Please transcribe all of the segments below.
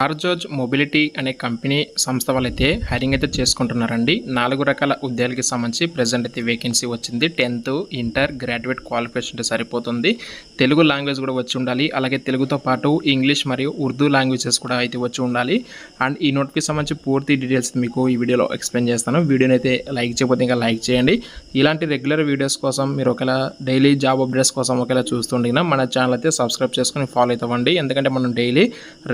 కార్జోజ్ mobility అనే company సంస్థ వాళ్ళైతే హైరింగ్ అయితే చేసుకుంటున్నారండి. 4 రకాల ఉద్యోగాలకి సంబంధించి ప్రెజెంట్ అయితే వేకెన్సీ వచ్చింది. 10th ఇంటర్ గ్రాడ్యుయేట్ క్వాలిఫికేషన్ ఉంటే సరిపోతుంది. తెలుగు లాంగ్వేజ్ కూడా వచ్చి ఉండాలి. అలాగే తెలుగుతో పాటు ఇంగ్లీష్ మరియు ఉర్దూ లాంగ్వేజెస్ కూడా అయితే వచ్చి ఉండాలి. అండ్ ఈ నోట్కి సంబంధించి పూర్తి డీటెయిల్స్ మీకు ఈ వీడియోలో ఎక్స్ప్లెయిన్ చేస్తాను. వీడియోని అయితే లైక్ చేయకపోతే ఇంకా లైక్ చేయండి. ఇలాంటి రెగ్యులర్ వీడియోస్ కోసం మీరు ఒకవేళ డైలీ జాబ్ అప్డేట్స్ కోసం ఒకవేళ చూస్తుండగా మన ఛానల్ అయితే సబ్స్క్రైబ్ చేసుకొని ఫాలో అవుతామండి. ఎందుకంటే మనం డైలీ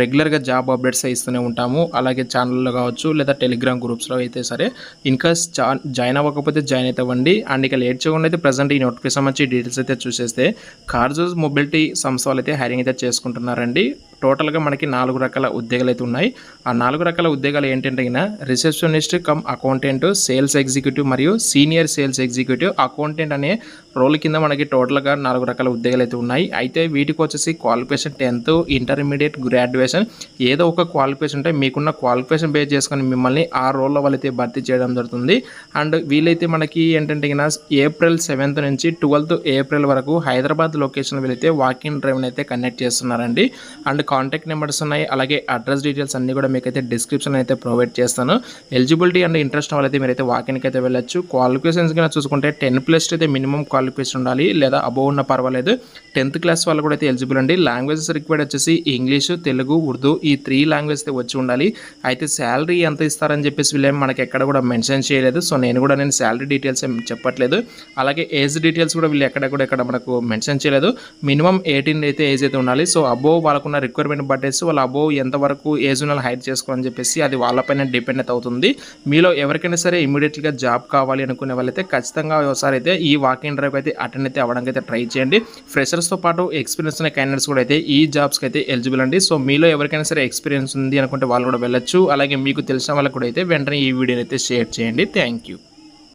రెగ్యులర్గా జాబ్ అప్డేట్స్ ఇస్తూనే ఉంటాము. అలాగే ఛానల్లో కావచ్చు లేదా టెలిగ్రామ్ గ్రూప్స్లో అయితే సరే ఇంకా జాయిన్ అవ్వకపోతే జాయిన్ అవుతామండి. అండ్ ఇక లేట్ చేయకుండా అయితే ప్రజెంట్ ఈ నోటిఫికేషన్ సంబంధించి డీటెయిల్స్ అయితే చూసేస్తే కార్జోజ్ మొబిలిటీ సంస్థ వాళ్ళు అయితే హైరింగ్ అయితే చేసుకుంటున్నారండి. టోటల్గా మనకి 4 రకాల ఉద్యోగాలు అయితే ఉన్నాయి. ఆ 4 రకాల ఉద్యోగాలు ఏంటంటే receptionist come accountant, sales executive మరియు సీనియర్ సేల్స్ ఎగ్జిక్యూటివ్ అకౌంటెంట్ అనే రోల్ కింద మనకి టోటల్గా 4 రకాల ఉద్యోగాలు అయితే ఉన్నాయి. అయితే వీటికి వచ్చేసి క్వాలిఫికేషన్ 10th ఇంటర్మీడియట్ గ్రాడ్యుయేషన్ ఏదో ఒక క్వాలిఫికేషన్ ఉంటే మీకున్న క్వాలిఫికేషన్ బేస్ చేసుకొని మిమ్మల్ని ఆ రోల్లో వాళ్ళైతే భర్తీ చేయడం జరుగుతుంది. అండ్ వీళ్ళైతే మనకి ఏంటంటే April 7th నుంచి 12th April వరకు హైదరాబాద్ లొకేషన్ వీళ్ళైతే వాకింగ్ డ్రైవ్ అయితే కండక్ట్ చేస్తున్నారండి. అండ్ కాంటాక్ట్ నెంబర్స్ ఉన్నాయి. అలాగే అడ్రస్ డీటెయిల్స్ అన్నీ కూడా మీకైతే డిస్క్రిప్షన్ అయితే ప్రొవైడ్ చేస్తాను. ఎలిజిబిలిటీ అండ్ ఇంట్రెస్ట్ వాళ్ళైతే మీరైతే వాకింగ్కి అయితే వెళ్ళొచ్చు. క్వాలిఫికేషన్స్ కింద చూసుకుంటే 10+ అయితే మినిమం క్వాలిఫికేషన్ ఉండాలి, లేదా అబోవ్ ఉన్న పర్వాలేదు. 10th క్లాస్ వాళ్ళు కూడా అయితే ఎలిజిబుల్ అండి. లాంగ్వేజెస్ రిక్వైర్డ్ వచ్చేసి ఇంగ్లీషు, తెలుగు, ఉర్దూ ఈ 3 లాంగ్వేజ్ అయితే వచ్చి ఉండాలి. అయితే శాలరీ ఎంత ఇస్తారని చెప్పేసి వీళ్ళేం మనకి ఎక్కడ కూడా మెన్షన్ చేయలేదు. సో నేను శాలరీ డీటెయిల్స్ ఏం చెప్పట్లేదు. అలాగే ఏజ్ డీటెయిల్స్ కూడా వీళ్ళు ఎక్కడ మనకు మెన్షన్ చేయలేదు. మినిమం 18 అయితే ఏజ్ అయితే ఉండాలి. సో అబోవ్ వాళ్ళకున్న రిక్వైర్మెంట్ బట్టేసి వాళ్ళు అబోవ్ ఎంతవరకు ఏజ్ ఉన్న హైర్ చేసుకోవాలని చెప్పేసి అది వాళ్ళపైన డిపెండ్ అయితే అవుతుంది. మీలో ఎవరికైనా సరే ఇమీడియట్గా జాబ్ కావాలి అనుకునే వాళ్ళైతే ఖచ్చితంగా ఒకసారి అయితే ఈ వాకింగ్ డ్రైవ్ అయితే అటెండ్ అయితే అవ్వడానికి అయితే ట్రై చేయండి. ఫ్రెషర్స్తో పాటు ఎక్స్పీరియన్స్ ఉన్న క్యాండిడేట్స్ కూడా అయితే ఈ జాబ్స్కి అయితే ఎలిజిబుల్ అండి. సో మీలో ఎవరికైనా సరే ఎక్స్పీరియన్స్ ఉంది అనుకుంటే వాళ్ళు కూడా వెళ్ళొచ్చు. అలాగే మీకు తెలిసిన వాళ్ళకు కూడా అయితే వెంటనే ఈ వీడియోని అయితే షేర్ చేయండి. Thank you.